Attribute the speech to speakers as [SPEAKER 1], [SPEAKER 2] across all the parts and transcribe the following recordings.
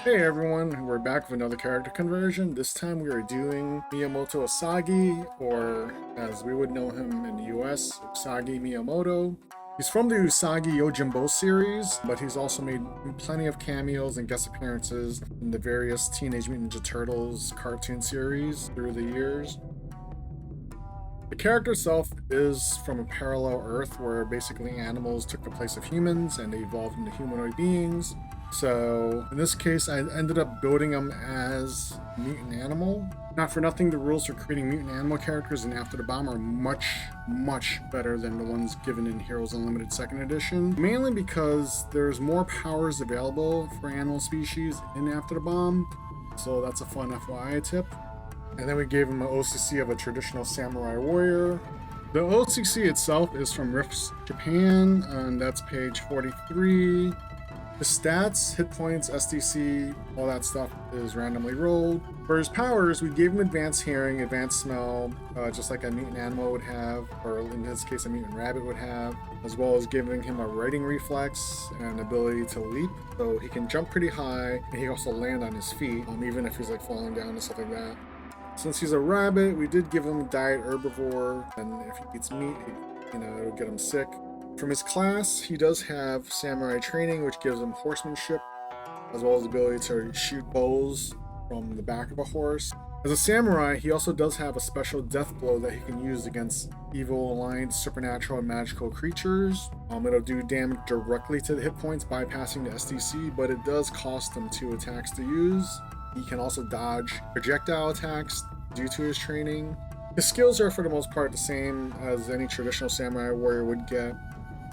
[SPEAKER 1] Hey everyone, we're back with another character conversion. This time we are doing Miyamoto Usagi, or as we would know him in the US, Usagi Miyamoto. He's from the Usagi Yojimbo series, but he's also made plenty of cameos and guest appearances in the various Teenage Mutant Ninja Turtles cartoon series through the years. The character itself is from a parallel Earth where basically animals took the place of humans and they evolved into humanoid beings. So in this case, I ended up building him as a mutant animal. Not for nothing, the rules for creating mutant animal characters in After the Bomb are much better than the ones given in Heroes Unlimited 2nd Edition. Mainly because there's more powers available for animal species in After the Bomb. So that's a fun FYI tip. And then we gave him an OCC of a traditional samurai warrior. The OCC itself is from Riffs Japan, and that's page 43. The stats, hit points, SDC, all that stuff is randomly rolled. For his powers, we gave him advanced hearing, advanced smell, just like a mutant animal would have, or in this case a mutant rabbit would have, as well as giving him a riding reflex and ability to leap. So he can jump pretty high, and he can also land on his feet, even if he's like falling down and stuff like that. Since he's a rabbit, we did give him diet herbivore, and if he eats meat, it'll get him sick. From his class, he does have samurai training, which gives him horsemanship, as well as the ability to shoot bows from the back of a horse. As a samurai, he also does have a special death blow that he can use against evil, aligned, supernatural, and magical creatures. It'll do damage directly to the hit points, bypassing the SDC, but it does cost him 2 attacks to use. He can also dodge projectile attacks due to his training. His skills are for the most part the same as any traditional samurai warrior would get.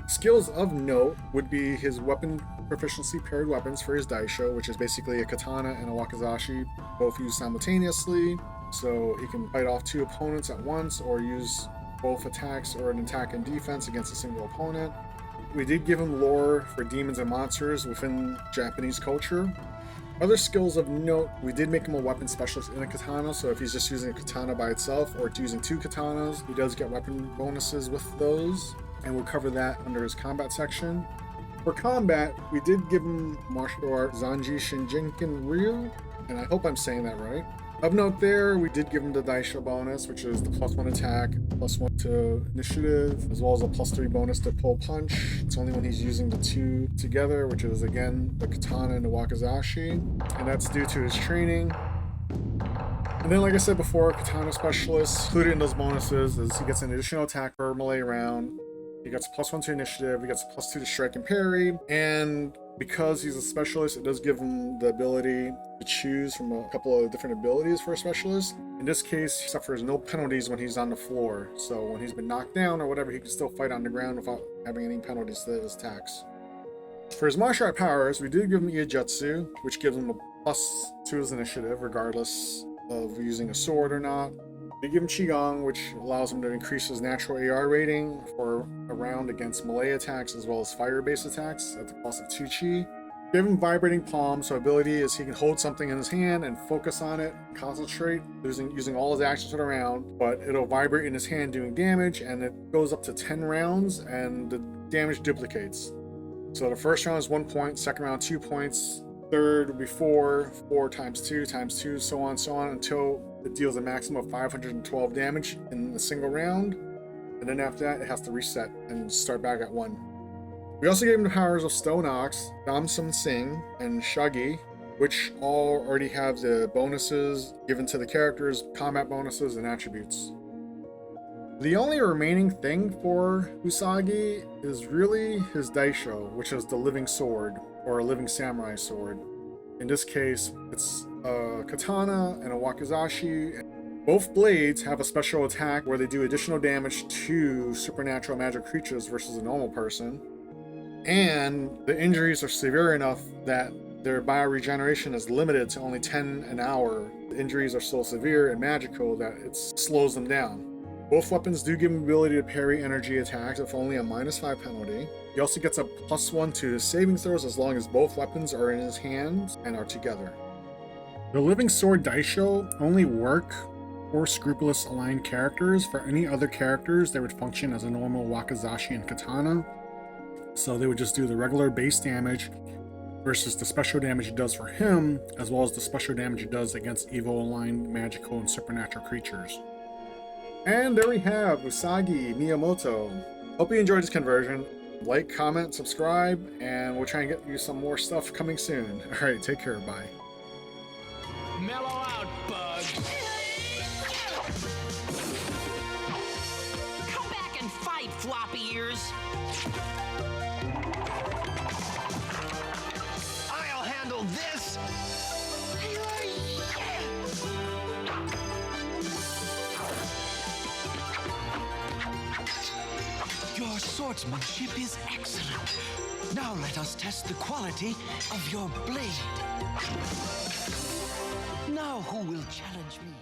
[SPEAKER 1] Skills of note would be his weapon proficiency paired weapons for his daisho, which is basically a katana and a wakizashi, both used simultaneously. So he can fight off 2 opponents at once or use both attacks or an attack and defense against a single opponent. We did give him lore for demons and monsters within Japanese culture. Other skills of note, we did make him a weapon specialist in a katana, so if he's just using a katana by itself or using 2 katanas, he does get weapon bonuses with those, and we'll cover that under his combat section. For combat, we did give him martial art Zanji Shinjinken Ryu, and I hope I'm saying that right. Of note there, we did give him the daisho bonus, which is the +1 attack, +1 to initiative, as well as a +3 bonus to pull punch. It's only when he's using the 2 together, which is again the katana and the wakizashi, and that's due to his training. And then, like I said before, katana specialist included in those bonuses is he gets an additional attack per melee round. He gets +1 to initiative, he gets +2 to strike and parry, and because he's a specialist, it does give him the ability to choose from a couple of different abilities for a specialist. In this case, he suffers no penalties when he's on the floor, so when he's been knocked down or whatever, he can still fight on the ground without having any penalties to his attacks. For his martial art powers, we did give him Iijutsu, which gives him a +2 to his initiative, regardless of using a sword or not. We give him Qigong, which allows him to increase his natural AR rating for a round against melee attacks as well as fire-based attacks at the cost of 2 Qi. Give him Vibrating Palm, so ability is he can hold something in his hand and focus on it, concentrate, using all his actions for the round, but it'll vibrate in his hand doing damage, and it goes up to 10 rounds, and the damage duplicates. So the first round is 1 point, second round 2 points, third will be 4 times 2 times 2, so on until it deals a maximum of 512 damage in a single round, and then after that it has to reset and start back at 1. We also gave him the powers of Stone Ox, Damson Singh, and Shagi, which all already have the bonuses given to the characters, combat bonuses, and attributes. The only remaining thing for Usagi is really his daisho, which is the living sword, or a living samurai sword. In this case, it's a katana and a wakizashi. Both blades have a special attack where they do additional damage to supernatural magic creatures versus a normal person. And the injuries are severe enough that their bioregeneration is limited to only 10 an hour. The injuries are so severe and magical that it slows them down. Both weapons do give him the ability to parry energy attacks with only a -5 penalty. He also gets a +1 to his saving throws as long as both weapons are in his hands and are together. The Living Sword Daisho only work for scrupulous aligned characters. For any other characters, they would function as a normal wakizashi and katana. So they would just do the regular base damage versus the special damage it does for him, as well as the special damage it does against evil, aligned, magical, and supernatural creatures. And there we have Usagi Miyamoto. Hope you enjoyed this conversion. Like, comment, subscribe, and we'll try and get you some more stuff coming soon. Alright, take care, bye.
[SPEAKER 2] Mellow out, bug.
[SPEAKER 3] Come back and fight, floppy ears.
[SPEAKER 2] I'll handle this.
[SPEAKER 4] Your swordsmanship is excellent. Now let us test the quality of your blade. Now who will challenge me?